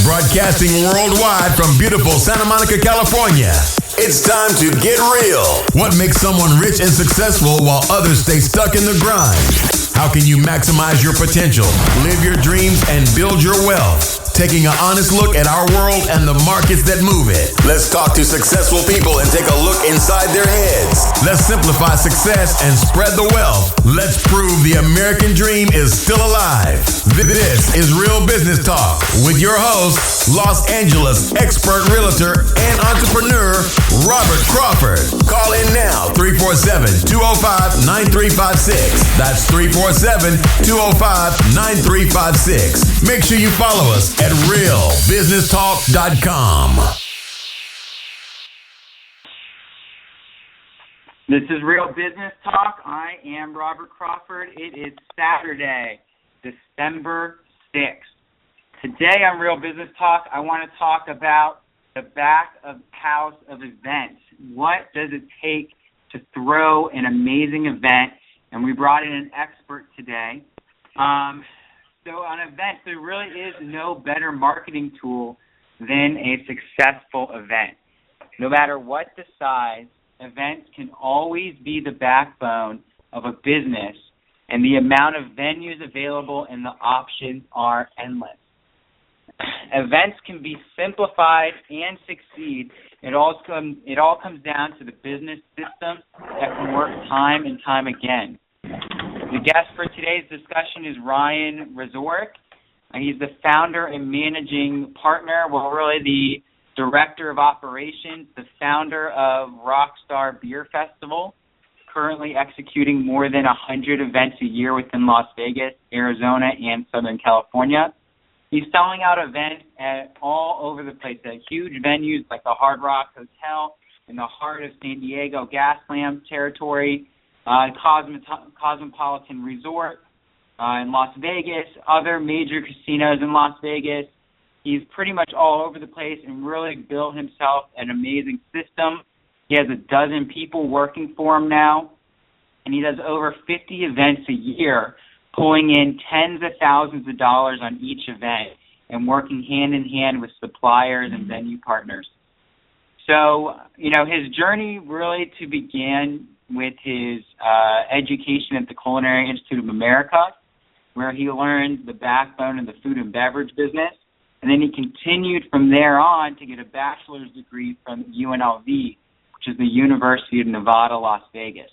Broadcasting worldwide from beautiful Santa Monica, California. It's time to get real. What makes someone rich and successful while others stay stuck in the grind? How can you maximize your potential, live your dreams, and build your wealth? Taking an honest look at our world and the markets that move it. Let's talk to successful people and take a look inside their heads. Let's simplify success and spread the wealth. Let's prove the American dream is still alive. This is Real Business Talk with your host, Los Angeles expert realtor and entrepreneur, Robert Crawford. Call in now, 347-205-9356. That's 347-205-9356. Make sure you follow us at realbusinesstalk.com. This is Real Business Talk. I am Robert Crawford. It is Saturday, December 6th. Today on Real Business Talk, I want to talk about the back of house of events. What does it take to throw an amazing event? And we brought in an expert today. So on events, there really is no better marketing tool than a successful event. No matter what the size, events can always be the backbone of a business, and the amount of venues available and the options are endless. Events can be simplified and succeed. It all comes down to the business systems that can work time and time again. The guest for today's discussion is Ryan Wieczorek. He's the founder and managing partner, really the director of operations, the founder of Rockstar Beer Festival, currently executing more than 100 events a year within Las Vegas, Arizona, and Southern California. He's selling out events all over the place at huge venues like the Hard Rock Hotel in the heart of San Diego Gaslamp territory, Cosmopolitan Resort in Las Vegas, other major casinos in Las Vegas. He's pretty much all over the place and really built himself an amazing system. He has 12 people working for him now, and he does over 50 events a year, pulling in tens of thousands of dollars on each event and working hand in hand with suppliers and venue partners. So, his journey really began with his education at the Culinary Institute of America, where he learned the backbone of the food and beverage business. And then he continued from there on to get a bachelor's degree from UNLV, which is the University of Nevada, Las Vegas.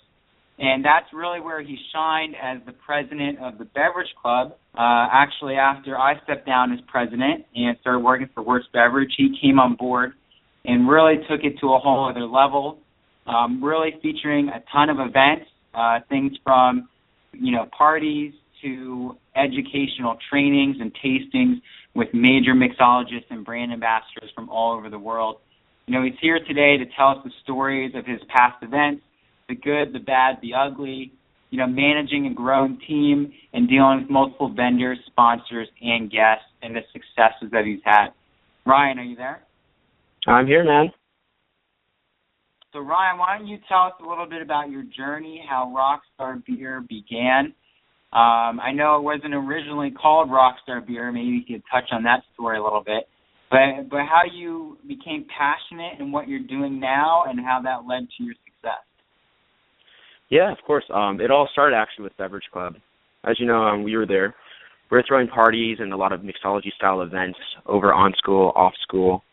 And that's really where he shined as the president of the Beverage Club. Actually, after I stepped down as president and started working for Works Beverage, he came on board and really took it to a whole other level, really featuring a ton of events, things from, parties to educational trainings and tastings with major mixologists and brand ambassadors from all over the world. He's here today to tell us the stories of his past events, the good, the bad, the ugly, managing a growing team and dealing with multiple vendors, sponsors, and guests, and the successes that he's had. Ryan, are you there? I'm here, man. So, Ryan, why don't you tell us a little bit about your journey, how Rockstar Beer began? I know it wasn't originally called Rockstar Beer. Maybe you could touch on that story a little bit. But how you became passionate in what you're doing now and how that led to your success. Yeah, of course. It all started actually with Beverage Club. As you know, we were there. We were throwing parties and a lot of mixology-style events over on school, off school.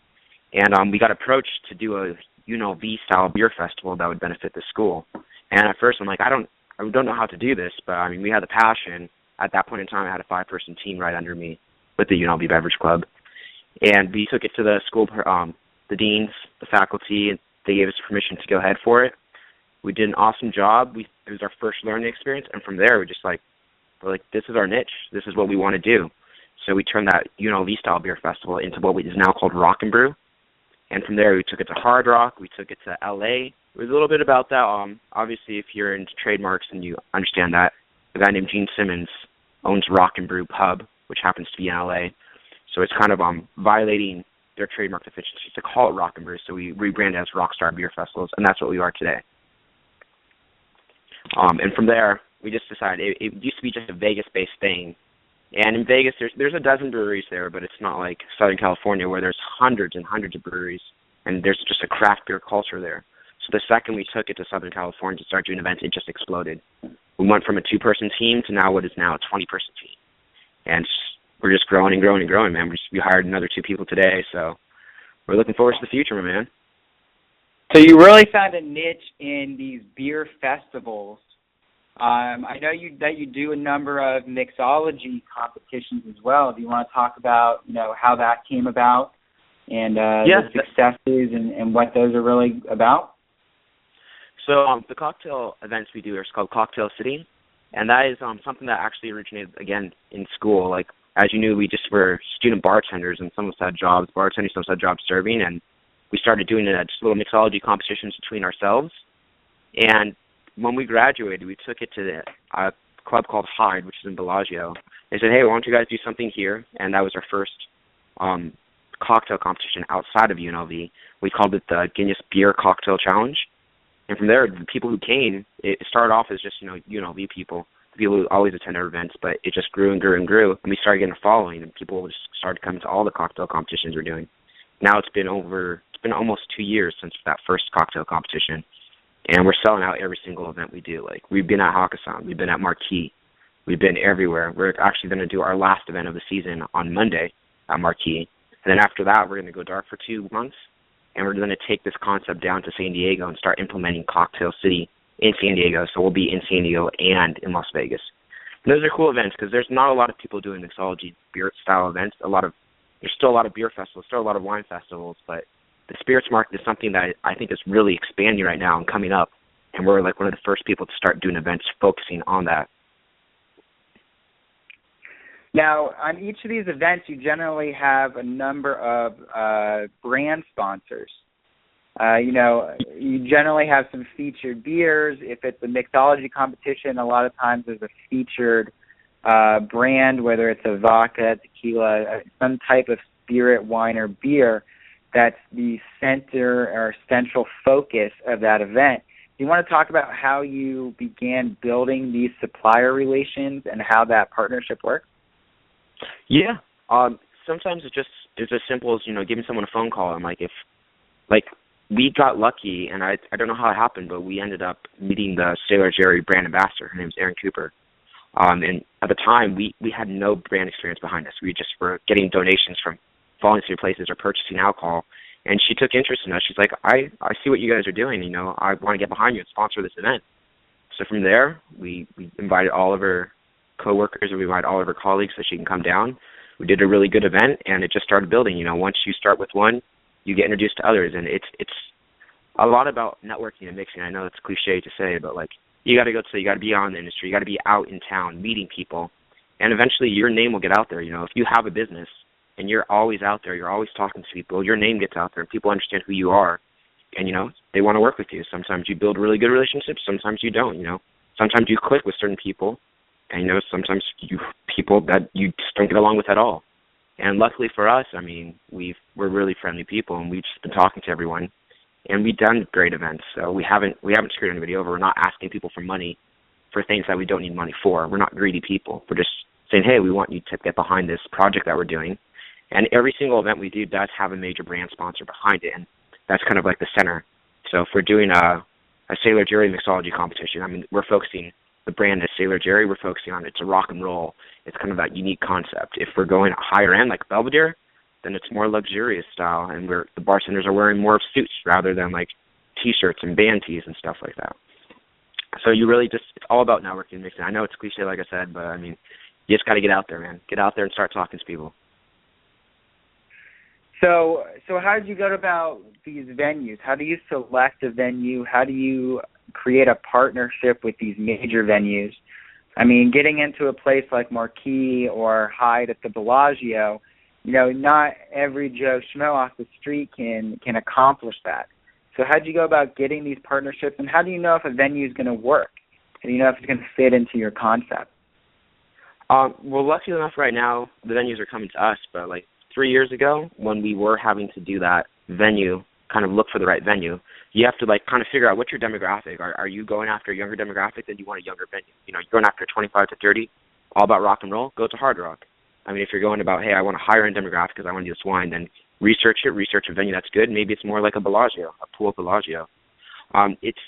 And we got approached to do a UNLV-style beer festival that would benefit the school. And at first I'm like, I don't know how to do this, but we had the passion. At that point in time, I had a 5-person team right under me with the UNLV Beverage Club. And we took it to the school, the deans, the faculty, and they gave us permission to go ahead for it. We did an awesome job. It was our first learning experience, and from there, we're like, this is our niche. This is what we want to do. So we turned that UNLV-style beer festival into what is now called Rock and Brew. And from there, we took it to Hard Rock. We took it to L.A. It was a little bit about that. Obviously, if you're into trademarks and you understand that, a guy named Gene Simmons owns Rock and Brew Pub, which happens to be in L.A. So it's kind of violating their trademark deficiencies to call it Rock and Brew. So we rebranded as Rockstar Beer Festivals, and that's what we are today. And from there, we just decided it used to be just a Vegas-based thing, And in Vegas, there's a dozen breweries there, but it's not like Southern California where there's hundreds and hundreds of breweries, and there's just a craft beer culture there. So the second we took it to Southern California to start doing events, it just exploded. We went from a 2-person team to now what is now a 20-person team. And we're just growing and growing and growing, man. We hired another 2 people today, so we're looking forward to the future, my man. So you really found a niche in these beer festivals. I know that you do a number of mixology competitions as well. Do you want to talk about, how that came about and the successes and what those are really about? So the cocktail events we do are called Cocktail City, and that is something that actually originated, again, in school. Like, as you knew, we just were student bartenders, and some of us had jobs bartending, some of us had jobs serving, and we started doing just little mixology competitions between ourselves. And when we graduated, we took it to a club called Hyde, which is in Bellagio. They said, hey, why don't you guys do something here? And that was our first cocktail competition outside of UNLV. We called it the Guinness Beer Cocktail Challenge. And from there, the people who came, it started off as just, UNLV people, the people who always attend our events, but it just grew and grew and grew. And we started getting a following, and people just started coming to all the cocktail competitions we're doing. Now it's been almost 2 years since that first cocktail competition. And we're selling out every single event we do. Like, we've been at Hakkasan, we've been at Marquee, we've been everywhere. We're actually going to do our last event of the season on Monday at Marquee. And then after that, we're going to go dark for 2 months, and we're going to take this concept down to San Diego and start implementing Cocktail City in San Diego. So we'll be in San Diego and in Las Vegas. And those are cool events because there's not a lot of people doing mixology beer-style events. There's still a lot of beer festivals, still a lot of wine festivals, but the spirits market is something that I think is really expanding right now and coming up, and we're like one of the first people to start doing events focusing on that. Now, on each of these events, you generally have a number of brand sponsors. You generally have some featured beers. If it's a mixology competition, a lot of times there's a featured brand, whether it's a vodka, tequila, some type of spirit, wine, or beer, that's the center or central focus of that event. Do you want to talk about how you began building these supplier relations and how that partnership works? Yeah. Sometimes it's as simple as, giving someone a phone call. And we got lucky, and I don't know how it happened, but we ended up meeting the Sailor Jerry brand ambassador. Her name's Erin Cooper. And at the time, we had no brand experience behind us. We just were getting donations from volunteer places or purchasing alcohol, and she took interest in us. She's like, I see what you guys are doing, I want to get behind you and sponsor this event. So from there, we invited all of her coworkers, and we invited all of her colleagues so she can come down. We did a really good event, and it just started building. Once you start with one, you get introduced to others, and it's a lot about networking and mixing. I know it's cliche to say, but you got to be on the industry, you got to be out in town meeting people, and eventually your name will get out there. If you have a business and you're always out there, you're always talking to people, your name gets out there, and people understand who you are, and, they want to work with you. Sometimes you build really good relationships, sometimes you don't, Sometimes you click with certain people, and, sometimes people that you just don't get along with at all. And luckily for us, we're really friendly people, and we've just been talking to everyone, and we've done great events. So we haven't screwed anybody over. We're not asking people for money for things that we don't need money for. We're not greedy people. We're just saying, hey, we want you to get behind this project that we're doing. And every single event we do does have a major brand sponsor behind it, and that's kind of like the center. So if we're doing a Sailor Jerry mixology competition, we're focusing, the brand is Sailor Jerry, we're focusing on it's a rock and roll. It's kind of that unique concept. If we're going higher end, like Belvedere, then it's more luxurious style, and the bartenders are wearing more suits rather than T-shirts and band tees and stuff like that. So you really it's all about networking and mixing. I know it's cliche, like I said, but you just got to get out there, man. Get out there and start talking to people. So how did you go about these venues? How do you select a venue? How do you create a partnership with these major venues? Getting into a place like Marquee or Hyde at the Bellagio, not every Joe Schmo off the street can accomplish that. So how do you go about getting these partnerships, and how do you know if a venue is going to work? How do you know if it's going to fit into your concept? Well, lucky enough right now, the venues are coming to us, but 3 years ago, when we were having to do that venue, kind of look for the right venue, you have to kind of figure out what's your demographic. Are you going after a younger demographic? Then you want a younger venue. You're going after 25 to 30, all about rock and roll, go to Hard Rock. I mean, if you're going about, hey, I want a higher-end demographic because I want to do this wine, then research a venue that's good. Maybe it's more like a Bellagio, a pool Bellagio. It's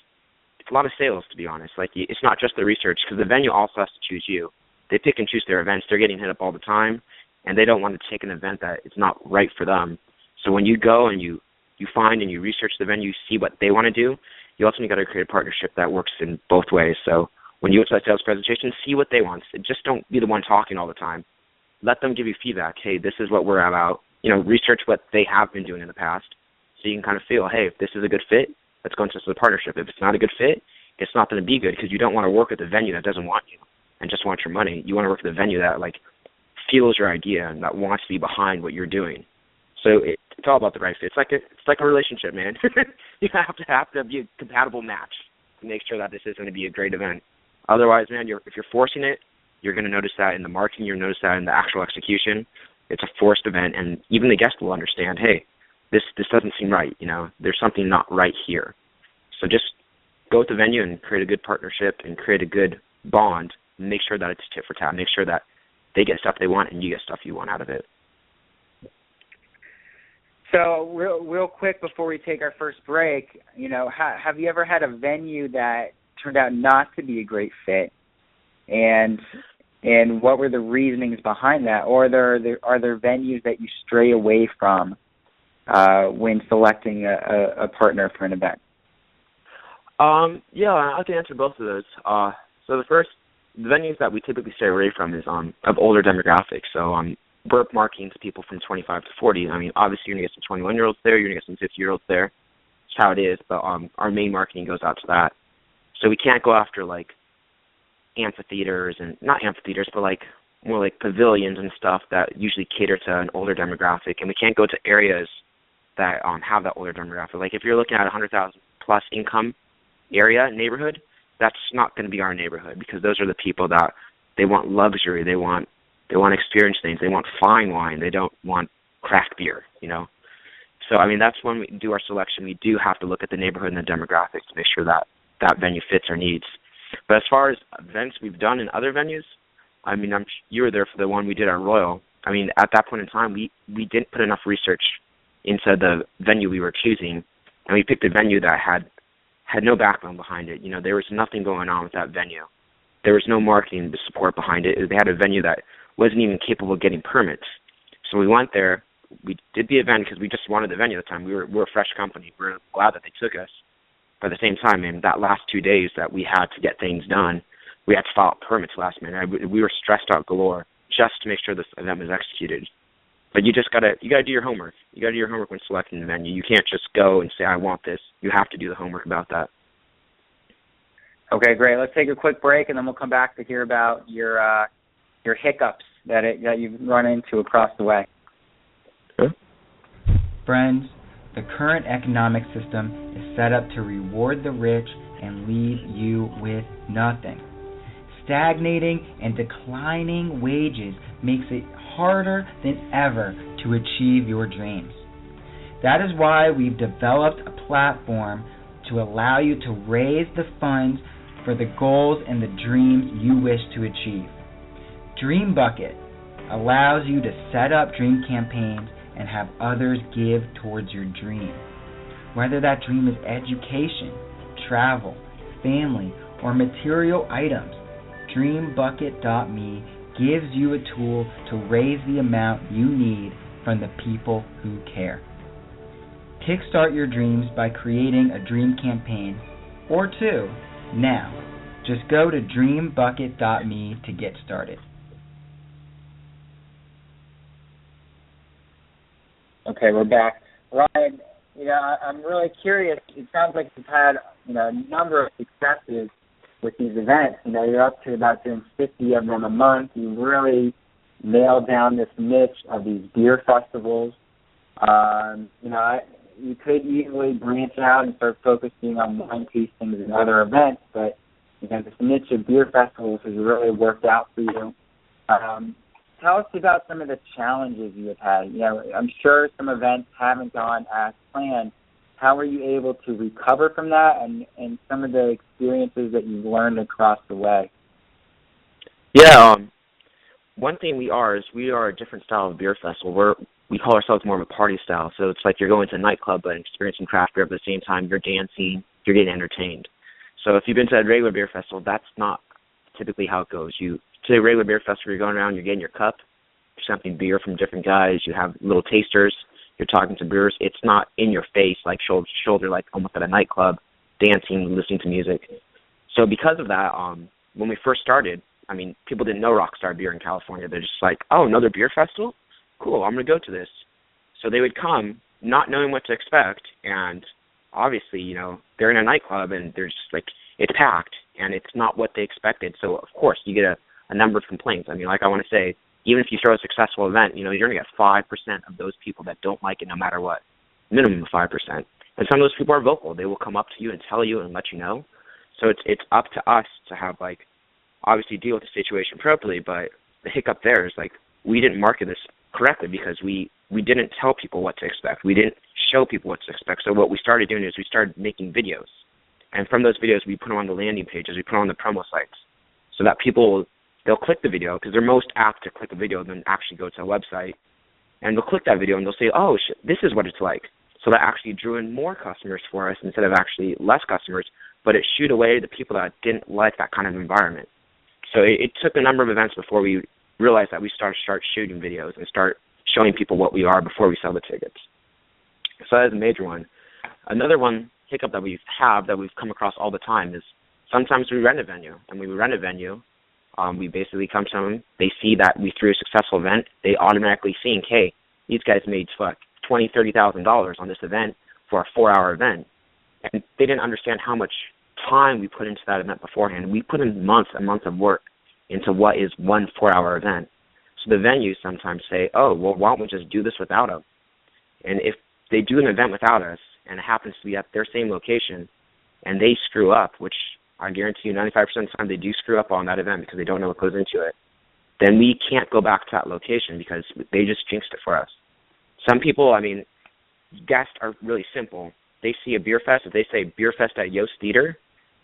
a lot of sales, to be honest. Like, it's not just the research, because the venue also has to choose you. They pick and choose their events. They're getting hit up all the time, and they don't want to take an event that is not right for them. So when you go and you find and you research the venue, you see what they want to do, you also got to create a partnership that works in both ways. So when you go to that sales presentation, see what they want. Just don't be the one talking all the time. Let them give you feedback. Hey, this is what we're about. Research what they have been doing in the past, so you can kind of feel, hey, if this is a good fit, let's go into the partnership. If it's not a good fit, it's not going to be good, because you don't want to work with a venue that doesn't want you and just wants your money. You want to work with a venue that feels your idea and that wants to be behind what you're doing. So it's all about the right fit. It's like a relationship, man. You have to be a compatible match to make sure that this is going to be a great event. Otherwise, man, if you're forcing it, you're going to notice that in the marketing. You'll notice that in the actual execution. It's a forced event, and even the guest will understand, hey, this doesn't seem right. There's something not right here. So just go with the venue and create a good partnership and create a good bond. Make sure that it's tit for tat. Make sure that they get stuff they want and you get stuff you want out of it. So real quick before we take our first break, have you ever had a venue that turned out not to be a great fit, and what were the reasonings behind that, or are there venues that you stray away from when selecting a partner for an event? Yeah, I can answer both of those. So the venues that we typically stay away from is of older demographics. So we're marketing to people from 25 to 40. I mean, obviously you're going to get some 21-year-olds there, you're going to get some 50-year-olds there. That's how it is, but our main marketing goes out to that. So we can't go after amphitheaters, and not amphitheaters, but more like pavilions and stuff that usually cater to an older demographic, and we can't go to areas that have that older demographic. Like if you're looking at a 100,000 plus income area neighborhood, that's not going to be our neighborhood, because those are the people that they want luxury, they want experience things, they want fine wine, they don't want craft beer, So I mean, that's when we do our selection. We do have to look at the neighborhood and the demographics to make sure that venue fits our needs. But as far as events we've done in other venues, I mean, you were there for the one we did at Royal. I mean, at that point in time, we didn't put enough research into the venue we were choosing, and we picked a venue that had no backbone behind it. There was nothing going on with that venue. There was no marketing support behind it. They had a venue that wasn't even capable of getting permits. So we went there. We did the event because we just wanted the venue at the time. We're a fresh company. We're glad that they took us. But at the same time, man, that last 2 days that we had to get things done, we had to file permits last minute. We were stressed out galore just to make sure this event was executed. But you gotta do your homework. You gotta do your homework when selecting the venue. You can't just go and say, I want this. You have to do the homework about that. Okay, great. Let's take a quick break, and then we'll come back to hear about your hiccups that you've run into across the way. Huh? Friends, the current economic system is set up to reward the rich and leave you with nothing. Stagnating and declining wages makes it harder than ever to achieve your dreams. That is why we've developed a platform to allow you to raise the funds for the goals and the dreams you wish to achieve. Dream Bucket allows you to set up dream campaigns and have others give towards your dream. Whether that dream is education, travel, family, or material items, DreamBucket.me gives you a tool to raise the amount you need from the people who care. Kickstart your dreams by creating a dream campaign or two now. Just go to DreamBucket.me to get started. Okay, we're back. Ryan, I'm really curious. It sounds like you've had, a number of successes with these events. You're up to about doing 50 of them a month. You really nailed down this niche of these beer festivals. You could easily branch out and start focusing on wine tastings and other events, but this niche of beer festivals has really worked out for you. Tell us about some of the challenges you have had. I'm sure some events haven't gone as planned. How were you able to recover from that, and some of the experiences that you've learned across the way? Yeah, one thing we are a different style of beer festival. We call ourselves more of a party style. So it's like you're going to a nightclub but experiencing craft beer, but at the same time you're dancing, you're getting entertained. So if you've been to a regular beer festival, that's not typically how it goes. To a regular beer festival, you're going around, you're getting your cup, you're sampling beer from different guys, you have little tasters, you're talking to brewers. It's not in your face like shoulder to shoulder, like almost at a nightclub, dancing, listening to music. So because of that, when we first started, I mean, people didn't know Rockstar beer in California. They're just like, oh, another beer festival? Cool, I'm going to go to this. So they would come not knowing what to expect, and obviously, you know, they're in a nightclub and they're just like, it's packed, and it's not what they expected. So, of course, you get a number of complaints. I mean, like I want to say, even if you throw a successful event, you know, you're going to get 5% of those people that don't like it no matter what, minimum of 5%. And some of those people are vocal. They will come up to you and tell you and let you know. So it's up to us to have, like, obviously deal with the situation appropriately, but the hiccup there is, like, we didn't market this correctly because we didn't tell people what to expect. We didn't show people what to expect. So what we started doing is we started making videos. And from those videos, we put them on the landing pages. We put them on the promo sites so that people, they'll click the video because they're most apt to click a video than actually go to a website. And they'll click that video and they'll say, oh, this is what it's like. So that actually drew in more customers for us instead of actually less customers, but it shooed away the people that didn't like that kind of environment. So it took a number of events before we realized that we start shooting videos and start showing people what we are before we sell the tickets. So that is a major one. Another one hiccup that we've come across all the time is sometimes we rent a venue. And when we rent a venue, we basically come to them, they see that we threw a successful event, they automatically think, hey, these guys made $20,000, $30,000 on this event for a 4-hour event. And they didn't understand how much time we put into that event beforehand. We put in months and months of work into what is one 4-hour event. So the venues sometimes say, oh, well, why don't we just do this without them? And if they do an event without us and it happens to be at their same location and they screw up, which I guarantee you 95% of the time they do screw up on that event because they don't know what goes into it, then we can't go back to that location because they just jinxed it for us. Some people, I mean, guests are really simple. They see a beer fest. If they say beer fest at Yost Theater,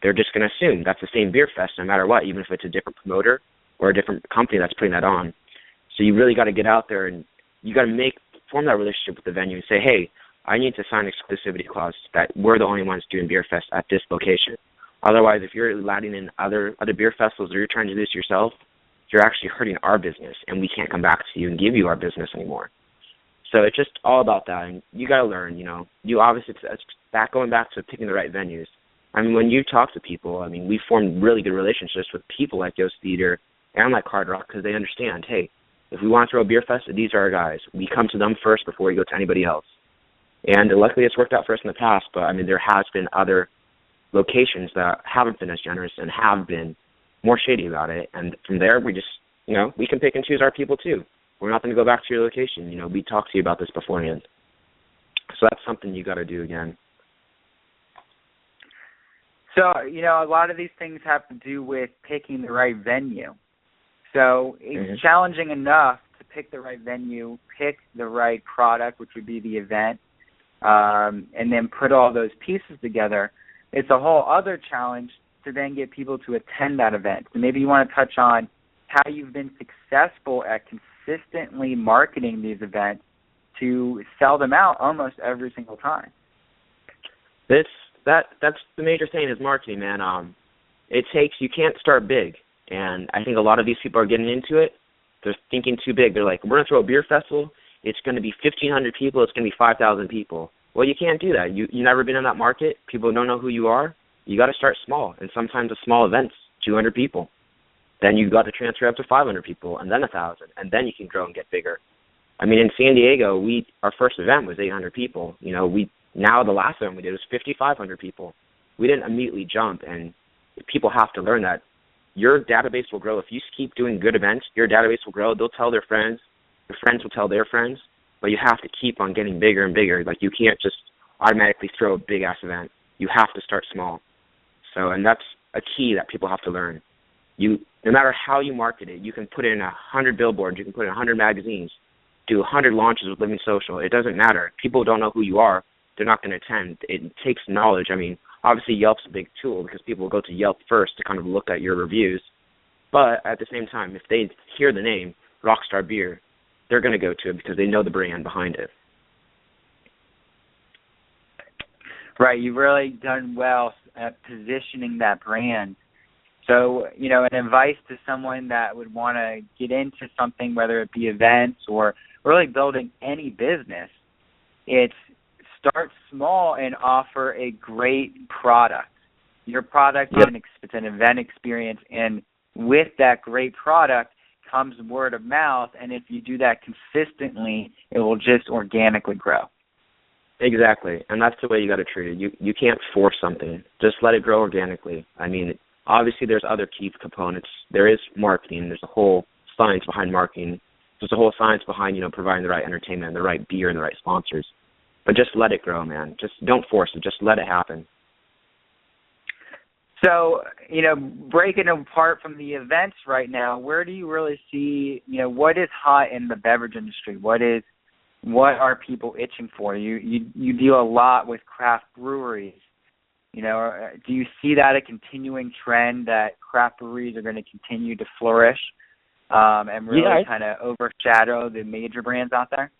they're just going to assume that's the same beer fest no matter what, even if it's a different promoter or a different company that's putting that on. So you really got to get out there and you got to form that relationship with the venue and say, hey, I need to sign an exclusivity clause that we're the only ones doing beer fest at this location. Otherwise, if you're letting in other beer festivals or you're trying to do this yourself, you're actually hurting our business, and we can't come back to you and give you our business anymore. So it's just all about that, and you got to learn, you know. You obviously, it's going back to picking the right venues. I mean, when you talk to people, I mean, we formed really good relationships with people like Yost Theater and like Hard Rock because they understand, hey, if we want to throw a beer fest, these are our guys. We come to them first before we go to anybody else. And luckily it's worked out for us in the past, but, I mean, there has been other locations that haven't been as generous and have been more shady about it. And from there, we just, you know, we can pick and choose our people too. We're not going to go back to your location. You know, we talked to you about this beforehand. So that's something you got to do again. So, you know, a lot of these things have to do with picking the right venue. So it's challenging enough to pick the right venue, pick the right product, which would be the event, and then put all those pieces together. It's a whole other challenge to then get people to attend that event. So maybe you want to touch on how you've been successful at consistently marketing these events to sell them out almost every single time. That's the major thing is marketing, man. You can't start big. And I think a lot of these people are getting into it. They're thinking too big. They're like, we're going to throw a beer festival. It's going to be 1,500 people. It's going to be 5,000 people. Well, you can't do that. You've never been in that market. People don't know who you are. You got to start small. And sometimes a small event's 200 people. Then you've got to transfer up to 500 people and then 1,000. And then you can grow and get bigger. I mean, in San Diego, our first event was 800 people. You know, the last event we did was 5,500 people. We didn't immediately jump. And people have to learn that your database will grow. If you keep doing good events, your database will grow. They'll tell their friends. Their friends will tell their friends. But you have to keep on getting bigger and bigger. Like, you can't just automatically throw a big-ass event. You have to start small. So, and that's a key that people have to learn. No matter how you market it, you can put it in 100 billboards. You can put it in 100 magazines. Do 100 launches with Living Social. It doesn't matter. If people don't know who you are, they're not going to attend. It takes knowledge. I mean, obviously Yelp's a big tool because people will go to Yelp first to kind of look at your reviews. But at the same time, if they hear the name, Rockstar beer, they're going to go to it because they know the brand behind it. Right, you've really done well at positioning that brand. So, an advice to someone that would want to get into something, whether it be events or really building any business, it's start small and offer a great product. Your product is an event experience, and with that great product comes word of mouth, and if you do that consistently, it will just organically grow. Exactly, and that's the way you got to treat it. You can't force something. Just let it grow organically. I mean, obviously there's other key components. There is marketing. There's a whole science behind marketing. There's a whole science behind, providing the right entertainment and the right beer and the right sponsors. But just let it grow, man. Just don't force it. Just let it happen. So, breaking apart from the events right now, where do you really see, what is hot in the beverage industry? What are people itching for? You deal a lot with craft breweries. Do you see that a continuing trend that craft breweries are going to continue to flourish and really kind of overshadow the major brands out there?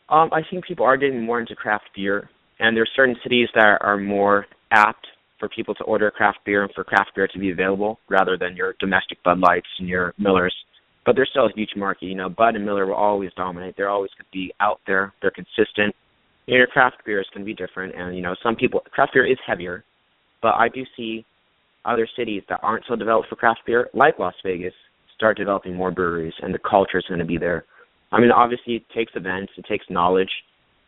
I think people are getting more into craft beer, and there are certain cities that are more apt for people to order craft beer and for craft beer to be available rather than your domestic Bud Lights and your Millers. But there's still a huge market. Bud and Miller will always dominate. They're always going to be out there. They're consistent. Your craft beers can be different, and, some people, craft beer is heavier, but I do see other cities that aren't so developed for craft beer, like Las Vegas, start developing more breweries, and the culture is going to be there. I mean, obviously it takes events, it takes knowledge,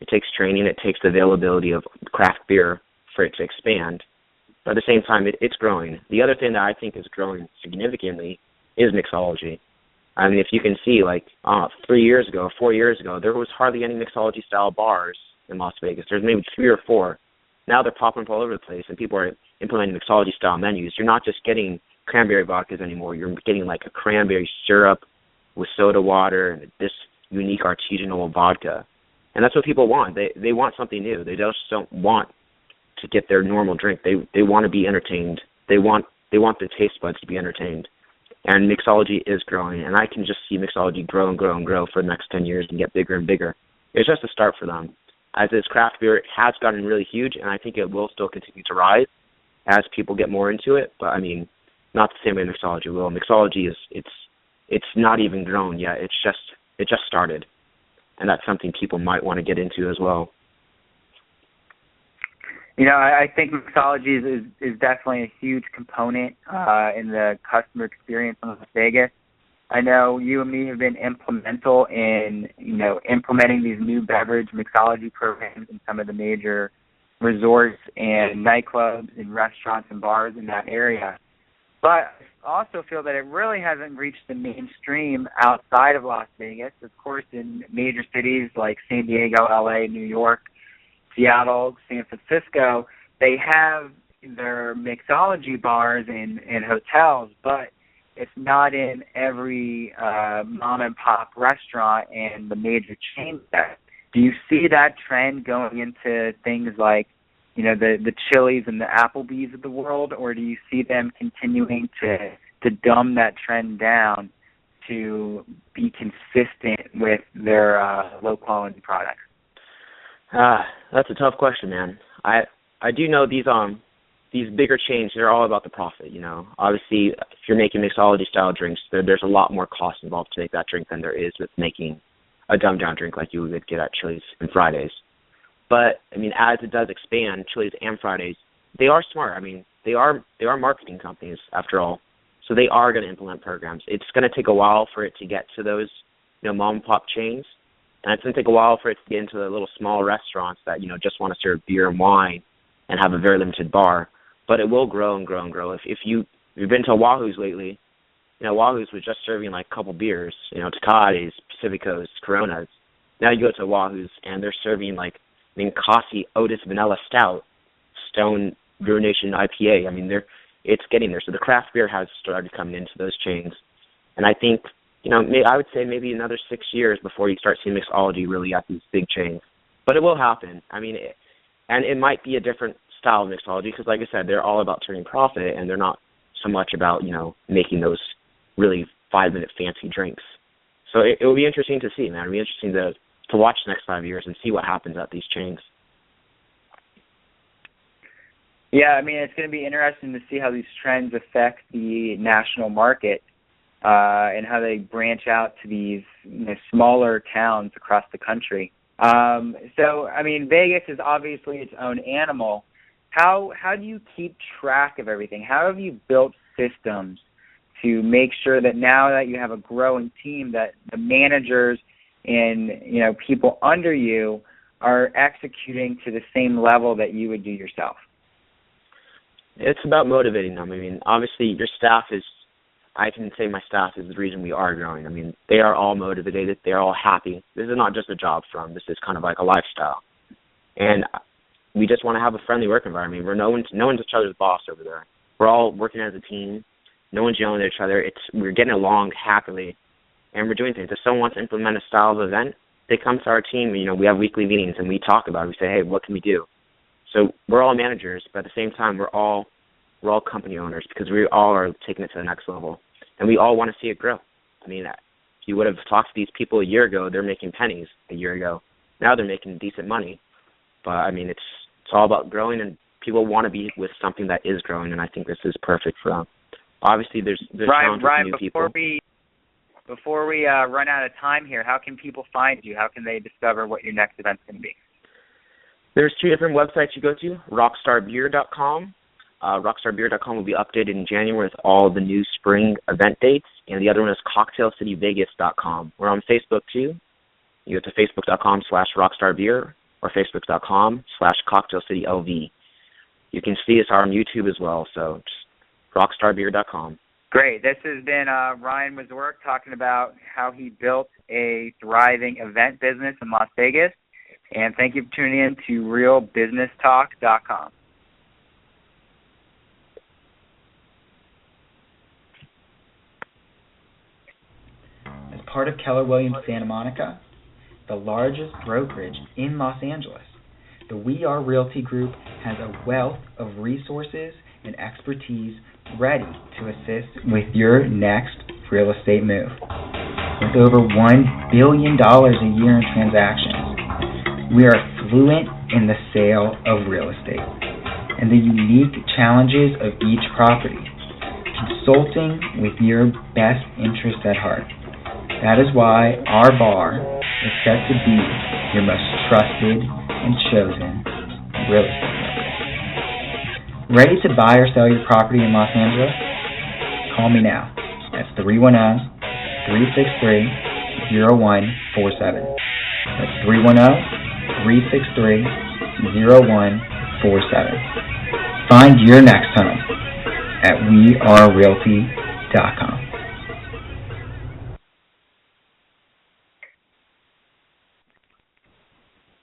it takes training, it takes the availability of craft beer for it to expand, but at the same time, it's growing. The other thing that I think is growing significantly is mixology. I mean, if you can see, 4 years ago, there was hardly any mixology-style bars in Las Vegas. There's maybe 3 or 4. Now they're popping up all over the place, and people are implementing mixology-style menus. You're not just getting cranberry vodkas anymore. You're getting, a cranberry syrup with soda water and this unique artisanal vodka. And that's what people want. They want something new. They just don't want to get their normal drink. They want to be entertained. They want the taste buds to be entertained. And mixology is growing, and I can just see mixology grow and grow and grow for the next 10 years and get bigger and bigger. It's just a start for them. As this craft beer, it has gotten really huge, and I think it will still continue to rise as people get more into it. But, I mean, not the same way mixology will. Mixology it's not even grown yet. It just started, and that's something people might want to get into as well. I think mixology is definitely a huge component in the customer experience in Las Vegas. I know you and me have been implemental in, implementing these new beverage mixology programs in some of the major resorts and nightclubs and restaurants and bars in that area. But I also feel that it really hasn't reached the mainstream outside of Las Vegas. Of course, in major cities like San Diego, LA, New York, Seattle, San Francisco, they have their mixology bars and hotels, but it's not in every mom-and-pop restaurant and the major chains there. Do you see that trend going into things like, the Chili's and the Applebee's of the world, or do you see them continuing to dumb that trend down to be consistent with their low-quality products? That's a tough question, man. I do know these bigger chains, they're all about the profit, Obviously, if you're making mixology-style drinks, there's a lot more cost involved to make that drink than there is with making a dumbed-down drink like you would get at Chili's and Fridays. But, I mean, as it does expand, Chili's and Fridays, they are smart. I mean, they are marketing companies, after all, so they are going to implement programs. It's going to take a while for it to get to those, mom-and-pop chains. And it's going to take a while for it to get into the little small restaurants that, just want to serve beer and wine and have a very limited bar. But it will grow and grow and grow. If you've been to Wahoo's lately, Wahoo's was just serving a couple beers, Tecates, Pacificos, Coronas. Now you go to Wahoo's and they're serving Ninkasi Otis Vanilla Stout, Stone Ruination IPA. I mean, it's getting there. So the craft beer has started coming into those chains. And I think, I would say maybe another 6 years before you start seeing mixology really at these big chains. But it will happen. I mean, and it might be a different style of mixology because, like I said, they're all about turning profit, and they're not so much about, making those really 5-minute fancy drinks. So it will be interesting to see, man. It'll be interesting to watch the next 5 years and see what happens at these chains. Yeah, I mean, it's going to be interesting to see how these trends affect the national market and how they branch out to these smaller towns across the country. So, I mean, Vegas is obviously its own animal. How do you keep track of everything? How have you built systems to make sure that now that you have a growing team, that the managers and people under you are executing to the same level that you would do yourself? It's about motivating them. I mean, obviously your staff I can say my staff is the reason we are growing. I mean, they are all motivated. They are all happy. This is not just a job for them. This is kind of like a lifestyle. And we just want to have a friendly work environment where no one's each other's boss over there. We're all working as a team. No one's yelling at each other. We're getting along happily, and we're doing things. If someone wants to implement a style of event, they come to our team. We have weekly meetings, and we talk about it. We say, hey, what can we do? So we're all managers, but at the same time, we're all company owners because we all are taking it to the next level, and we all want to see it grow. I mean, if you would have talked to these people a year ago, they're making pennies a year ago. Now they're making decent money. But, I mean, it's all about growing, and people want to be with something that is growing, and I think this is perfect for them. Obviously, there's Ryan, new people. Before we run out of time here, how can people find you? How can they discover what your next event's going to be? There's 2 different websites you go to, rockstarbeer.com. Rockstarbeer.com will be updated in January with all the new spring event dates, and the other one is cocktailcityvegas.com. We're on Facebook, too. You go to facebook.com/rockstarbeer or facebook.com/cocktailcitylv. You can see us on YouTube as well, so just rockstarbeer.com. Great. This has been Ryan Wieczorek talking about how he built a thriving event business in Las Vegas. And thank you for tuning in to realbusinesstalk.com. As part of Keller Williams Santa Monica, the largest brokerage in Los Angeles, the We Are Realty Group has a wealth of resources and expertise ready to assist with your next real estate move. With over $1 billion a year in transactions, we are fluent in the sale of real estate and the unique challenges of each property, consulting with your best interests at heart. That is why our bar is set to be your most trusted and chosen real estate broker. Ready to buy or sell your property in Los Angeles? Call me now. That's 310-363-0147. That's 310-363-0147. Find your next home at wearerealty.com.